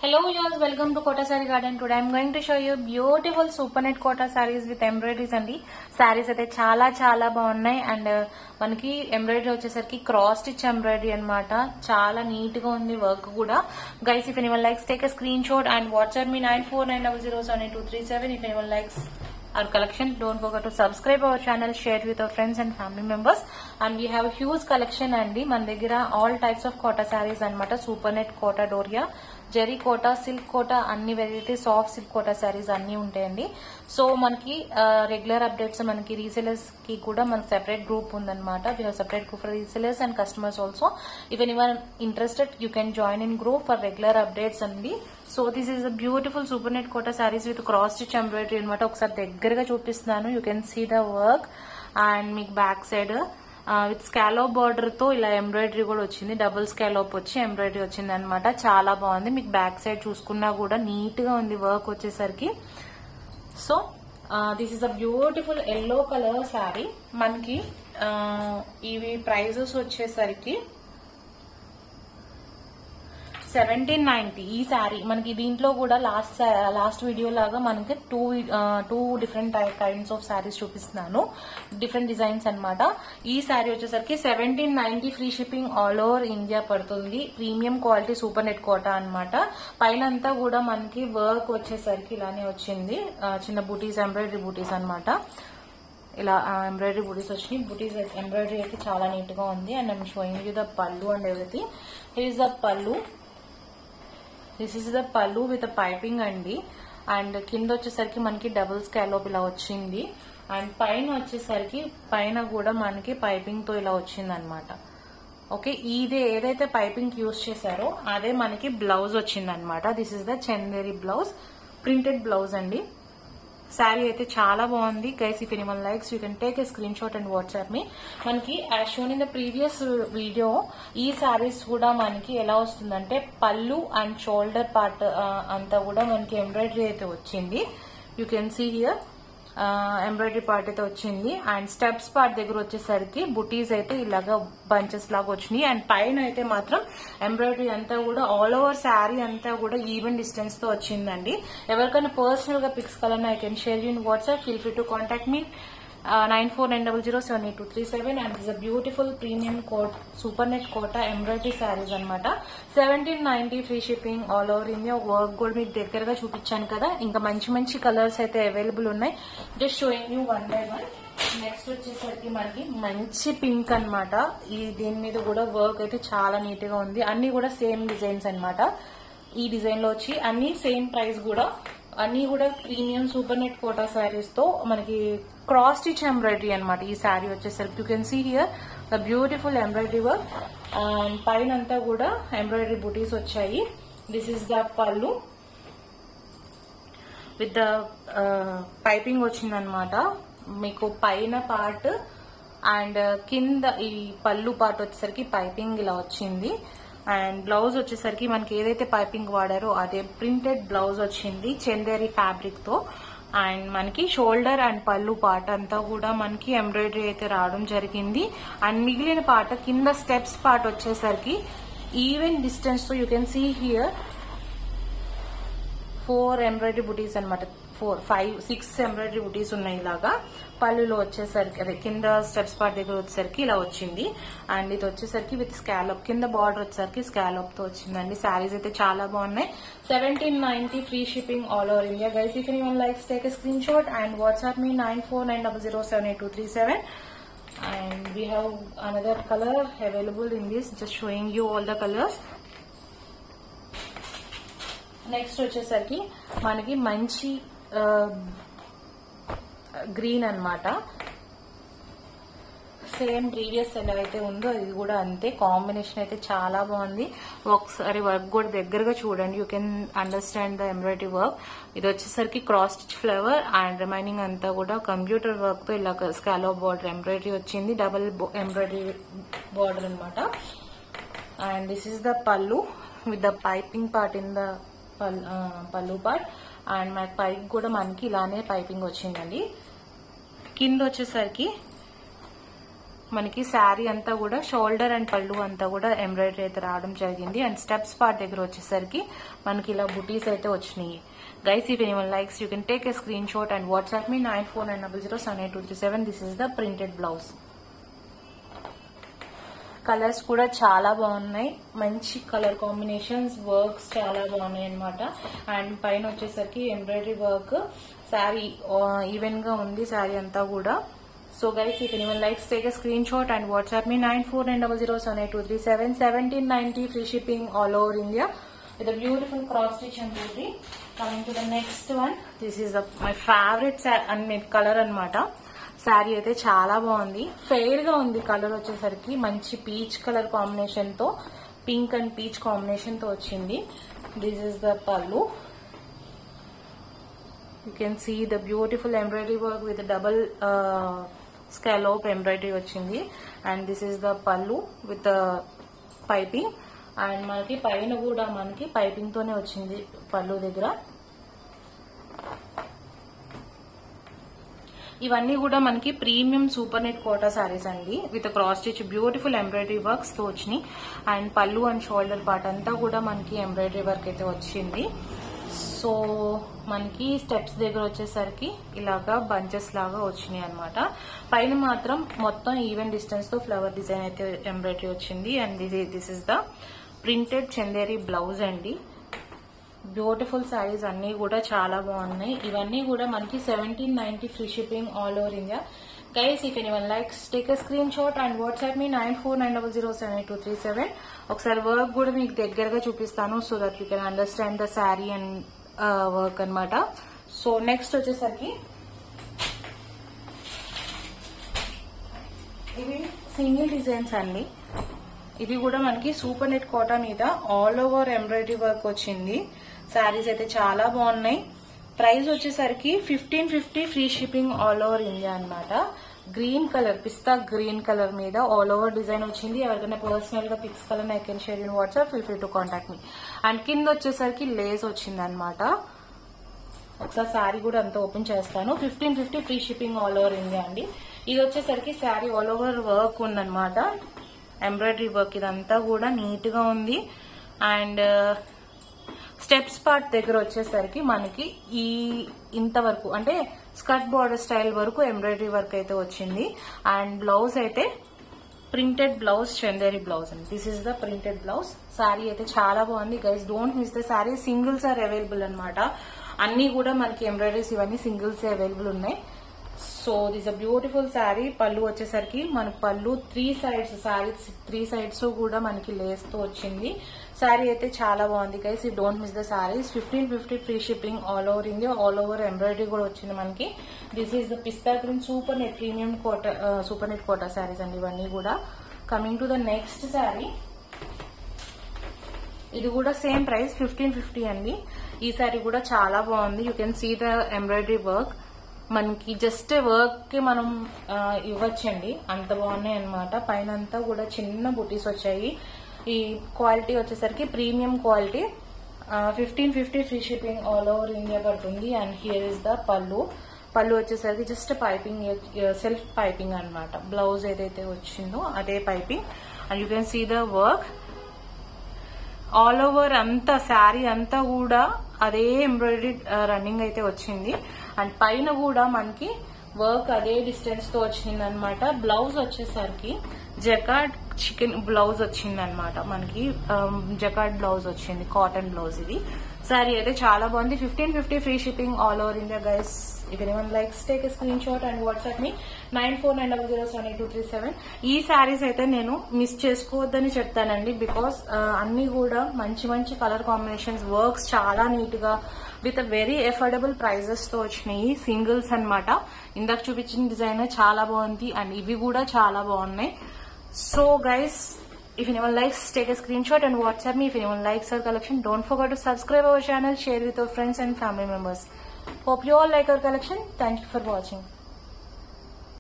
Hello viewers, welcome to Kota Saree Garden. Today I am going to show you beautiful super net Kota sarees with embroideries andi. Sarees అయితే చాలా బాగున్నాయి and మనకి embroidery వచ్చేసరికి cross stitch embroidery అన్నమాట. చాలా neat గా ఉంది work కూడా. Guys, if anyone likes, take a screenshot and WhatsApp me 9490078237. If anyone likes our collection, don't forget to subscribe our channel, share with our friends and family members. And we have a huge collection andi. మన దగ్గర all types of Kota sarees అన్నమాట. Super net Kota Doria, zari Kota, silk Kota, అన్ని variety soft silk Kota saris అన్ని ఉంటాయండి. So మనకి regular updates, మనకి resellers కి కూడా మనకి సెపరేట్ గ్రూప్ ఉందన్నమాట. We have separate group for resellers and customers also. If anyone interested you can join in group for regular updates అండి. So this is a beautiful super net Kota sarees with cross stitch embroidery అనమాట. ఒకసారి దగ్గరగా చూపిస్తున్నాను. You can see the work and మీకు back side with scallop border తో ఇలా embroidery కూడా వచ్చింది. డబుల్ స్కాలోప్ వచ్చి ఎంబ్రాయిడరీ వచ్చింది అనమాట. చాలా బాగుంది. మీకు బ్యాక్ సైడ్ చూసుకున్నా కూడా నీట్ గా ఉంది వర్క్ వచ్చేసరికి. So this is a beautiful yellow colour sari. మనకి ఇవి ప్రైజెస్ వచ్చేసరికి 1790 ఈ శారీ. మనకి దీంట్లో కూడా లాస్ట్ వీడియో లాగా మనకి two different kinds of sarees చూపిస్తున్నాను, డిఫరెంట్ డిజైన్స్ అన్నమాట. ఈ శారీ వచ్చేసరికి 1790 free shipping all over India పడుతుంది. Premium quality super net Kota అన్నమాట. పైన అంతా కూడా మనకి వర్క్ వచ్చేసరికి ఇలానే వచ్చింది. చిన్న బూటీస్, ఎంబ్రాయిడరీ బూటీస్ అన్నమాట. ఇలా ఎంబ్రాయిడరీ బూటీస్ వచ్చినాయి. బూటీస్ ఎంబ్రాయిడరీ అయితే చాలా నీట్ గా ఉంది. And I'm showing you the pallu and everything. Here is the pallu. This is the pallu with piping అండి. అండ్ కింద వచ్చేసరికి మనకి డబుల్ స్కాలోప్ ఇలా వచ్చింది. అండ్ పైన వచ్చేసరికి పైన కూడా మనకి పైపింగ్ తో ఇలా వచ్చింది అనమాట. ఓకే, ఇదే ఏదైతే పైపింగ్ యూజ్ చేశారో అదే మనకి బ్లౌజ్ వచ్చింది అనమాట. This is the Chanderi blouse, printed blouse అండి. శారీ అయితే చాలా బాగుంది. Guys, if anyone likes you can take a screenshot and WhatsApp me. మనకి as shown in the previous video ఈ శారీస్ కూడా మనకి ఎలా వస్తుందంటే పళ్ళు అండ్ షోల్డర్ పార్ట్ అంతా కూడా మనకి ఎంబ్రాయిడరీ అయితే వచ్చింది. You can see here embroidery part అయితే వచ్చింది. అండ్ స్టెప్స్ పార్ట్ దగ్గర వచ్చేసరికి బుటీస్ అయితే ఇలాగా బంచెస్ లాగా వచ్చినాయి. అండ్ పైన అయితే మాత్రం ఎంబ్రాయిడరీ అంతా కూడా ఆల్ ఓవర్ శారీ అంతా కూడా ఈవెన్ డిస్టెన్స్ తో వచ్చిందండి. ఎవరికైనా పర్సనల్ గా పిక్స్ కావాలన్నా I can share you in WhatsApp. Feel free to contact me 9490078237. And is a beautiful premium కోట్ super net Kota embroidery saris అనమాట. 1790 free shipping all over India. Work కూడా మీకు దగ్గరగా చూపించాను కదా. ఇంకా మంచి కలర్స్ అయితే అవైలబుల్ ఉన్నాయి. Just showing you one by one. Next వచ్చేసరికి మనకి మంచి పింక్ అనమాట. దీని మీద కూడా వర్క్ అయితే చాలా నీట్ గా ఉంది. అన్ని కూడా సేమ్ డిజైన్స్ అనమాట. ఈ డిజైన్ లో వచ్చి అన్ని సేమ్ ప్రైస్ కూడా, అన్ని కూడా premium super net Kota saris తో మనకి క్రాస్ స్టిచ్ ఎంబ్రాయిడరీ అనమాట. ఈ శారీ వచ్చేసరికి you can see here the beautiful embroidery work. పైన అంతా కూడా ఎంబ్రాయిడరీ బూటీస్ వచ్చాయి. This is the pallu with the piping వచ్చిందనమాట. మీకు పైన పార్ట్ అండ్ కింద ఈ పల్లు పార్ట్ వచ్చేసరికి పైపింగ్ ఇలా వచ్చింది. అండ్ బ్లౌజ్ వచ్చేసరికి మనకి ఏదైతే పైపింగ్ వాడారో అదే ప్రింటెడ్ బ్లౌజ్ వచ్చింది చందేరి ఫ్యాబ్రిక్ తో. అండ్ మనకి షోల్డర్ అండ్ పల్లు పార్ట్ అంతా కూడా మనకి ఎంబ్రాయిడరీ అయితే రావడం జరిగింది. అండ్ మిగిలిన పార్ట్ కింద స్టెప్స్ పార్ట్ వచ్చేసరికి ఈవెన్ డిస్టెన్స్ తో you can see here 4 embroidery butis అనమాట. 4, 5, 6 ఎంబ్రాయిడరీ బుటీస్ ఉన్నాయి ఇలాగా. పళ్ళులో వచ్చేసరికి అదే కింద స్టెప్స్ పార్ట్ దగ్గర వచ్చేసరికి ఇలా వచ్చింది. అండ్ ఇది వచ్చేసరికి విత్ స్కాలప్, కింద బార్డర్ వచ్చేసరికి స్కాలప్ తో వచ్చిందండి. శారీస్ అయితే చాలా బాగున్నాయి. 1790 free shipping all over India. Guys, if anyone likes take a screenshot and WhatsApp me 9490078237. And we have another colour available in this. Just showing you all the colours. Next వచ్చేసరికి మనకి మంచి green అన్నమాట. Same previous ఎలా అయితే ఉందో ఇది కూడా అంతే. కాంబినేషన్ అయితే చాలా బాగుంది. ఒకసారి వర్క్ కూడా దగ్గరగా చూడండి. You can understand the embroidery work. ఇది వచ్చేసరికి cross stitch flower and remaining అంతా కూడా కంప్యూటర్ వర్క్ తో ఇలా స్కాలోప్ బార్డర్ ఎంబ్రాయిడరీ వచ్చింది. డబుల్ ఎంబ్రాయిడరీ బార్డర్ అనమాట. And this is the pallu with the piping part in the పల్లు పార్ట్. అండ్ మన పైకి కూడా మనకి ఇలానే పైపింగ్ వచ్చిందండి. కింద వచ్చేసరికి మనకి శారీ అంతా కూడా షోల్డర్ అండ్ పళ్ళు అంతా కూడా ఎంబ్రాయిడరీ అయితే రావడం జరిగింది. అండ్ స్టెప్స్ పార్ట్ దగ్గర వచ్చేసరికి మనకి ఇలా బుటీస్ అయితే వచ్చినాయి. Guys, if anyone likes, you can take a screenshot and WhatsApp me 9490078237. This is the printed blouse. Colours కూడా చాలా బాగున్నాయి, మంచి కలర్ కాంబినేషన్స్, వర్క్స్ చాలా బాగున్నాయి అనమాట. అండ్ పైన వచ్చేసరికి ఎంబ్రాయిడరీ వర్క్, శారీ ఈవెన్ గా ఉంది శారీ అంతా కూడా. So guys, if anyone likes, take a screenshot and WhatsApp me 9490078237. 1790 free shipping all over India with a beautiful cross stitch and booty. Coming to the next one, this is my favorite color anamata. Sari అయితే చాలా బాగుంది, fair గా ఉంది. Colour వచ్చేసరికి మంచి peach colour combination తో, pink and peach combination తో వచ్చింది. దిస్ ఇస్ ద పల్లు. You can see the beautiful embroidery work with the double scallop embroidery వచ్చింది. And this is the pallu with the piping. And మనకి పైన కూడా మనకి piping తోనే వచ్చింది పల్లు దగ్గర. ఇవన్నీ కూడా మనకి premium super net Kota sarees అండి, with cross stitch beautiful embroidery works తో వచ్చినాయి. అండ్ పల్లు అండ్ షోల్డర్ పార్ట్ అంతా కూడా మనకి ఎంబ్రాయిడరీ వర్క్ అయితే వచ్చింది. సో మనకి స్టెప్స్ దగ్గర వచ్చేసరికి ఇలాగా బంచెస్ లాగా వచ్చినాయి అనమాట. పైన మాత్రం మొత్తం ఈవెన్ డిస్టెన్స్ తో ఫ్లవర్ డిజైన్ అయితే ఎంబ్రాయిడరీ వచ్చింది. And this is the printed Chanderi blouse అండి. బ్యూటిఫుల్ సారీస్ అన్ని కూడా చాలా బాగున్నాయి. ఇవన్నీ కూడా మనకి 1790 free shipping all over India. Guys, if anyone likes, take a screenshot and WhatsApp me 9490078237. ఒకసారి వర్క్ కూడా మీకు దగ్గరగా చూపిస్తాను, so that you can understand the sari and work అనమాట. సో నెక్స్ట్ వచ్చేసరికి ఇవి సింగిల్ డిజైన్స్ అండి. ఇది కూడా మనకి సూపర్ నెట్ కోటా మీద ఆల్ ఓవర్ ఎంబ్రాయిడరీ వర్క్ వచ్చింది. శారీస్ అయితే చాలా బాగున్నాయి. ప్రైస్ వచ్చేసరికి 1550 free shipping all over India అనమాట. Green colour, pista green colour మీద ఆల్ ఓవర్ డిజైన్ వచ్చింది. ఎవరికైనా పర్సనల్ గా pics colour I can share in WhatsApp, feel free to contact me. And కింద వచ్చేసరికి లేస్ వచ్చింది అనమాట. ఒకసారి శారీ కూడా అంతా ఓపెన్ చేస్తాను. 1550 free shipping all over India అండి. ఇది వచ్చేసరికి శారీ ఆల్ ఓవర్ వర్క్ ఉందన్నమాట, ఎంబ్రాయిడరీ వర్క్ ఇదంతా కూడా నీట్ గా ఉంది. అండ్ స్టెప్స్ పార్ట్ దగ్గర వచ్చేసరికి మనకి ఇంతవరకు అంటే స్కర్ట్ బార్డర్ స్టైల్ వరకు ఎంబ్రాయిడరీ వర్క్ అయితే వచ్చింది. అండ్ బ్లౌజ్ అయితే ప్రింటెడ్ బ్లౌజ్, చందేరి బ్లౌజ్ అండి. This is the printed blouse. Sari అయితే చాలా బాగుంది. Guys, don't miss the sari. Singles are available అనమాట. అన్ని కూడా మనకి ఎంబ్రాయిడరీస్ ఇవన్నీ సింగిల్స్ అవైలబుల్ ఉన్నాయి. So this a beautiful sari. Pallu వచ్చేసరికి మనకి పళ్ళు 3 సైడ్స్, శారీ 3 సైడ్స్ కూడా మనకి లేస్ తో వచ్చింది. శారీ అయితే చాలా బాగుంది guys. You don't miss the saris. 1550 free shipping all over India. All over embroidery కూడా వచ్చింది మనకి. This is the pista green super net premium Kota, super net Kota saris అండి ఇవన్నీ కూడా. Coming to the next sari, ఇది కూడా సేమ్ ప్రైస్ 1550 అండి. ఈ శారీ కూడా చాలా బాగుంది. You can see the embroidery work. మనకి జస్ట్ వర్క్ కి మనం ఇవ్వచ్చండి, అంత బాగున్నాయి అనమాట. పైన అంతా కూడా చిన్న బుటీస్ వచ్చాయి. ఈ క్వాలిటీ వచ్చేసరికి premium quality. 1550 free shipping all over India పడుతుంది. And here is the pallu. Pallu వచ్చేసరికి జస్ట్ పైపింగ్, సెల్ఫ్ పైపింగ్ అనమాట. బ్లౌజ్ ఏదైతే వచ్చిందో అదే piping. And you can see the work all over అంతా, శారీ అంతా కూడా అదే ఎంబ్రాయిడరీ రన్నింగ్ అయితే వచ్చింది. అండ్ పైన కూడా మనకి వర్క్ అదే డిస్టెన్స్ తో వచ్చింది అనమాట. బ్లౌజ్ వచ్చేసరికి జకార్డ్ చికెన్ బ్లౌజ్ వచ్చింది అనమాట. మనకి జకార్డ్ బ్లౌజ్ వచ్చింది, కాటన్ బ్లౌజ్ ఇది. శారీ అయితే చాలా బాగుంది. 1550 free shipping all over India guys. If anyone likes, take a screenshot and WhatsApp me 9490078237. ఈ శారీస్ అయితే నేను మిస్ చేసుకోవద్దని చెప్తానండి, బికాస్ అన్ని కూడా మంచి మంచి కలర్ కాంబినేషన్స్, వర్క్స్ చాలా నీట్ గా విత్ వెరీ అఫోర్డబుల్ ప్రైజెస్ తో వచ్చినాయి. సింగిల్స్ అనమాట. ఇందాక చూపించిన డిజైన్ చాలా బాగుంది. అండ్ ఇవి కూడా చాలా బాగున్నాయి. So guys, if anyone likes, take a screenshot and WhatsApp me. If anyone likes our collection, don't forget to subscribe our channel, share with your friends and family members. Hope you all like our collection. Thank you for watching.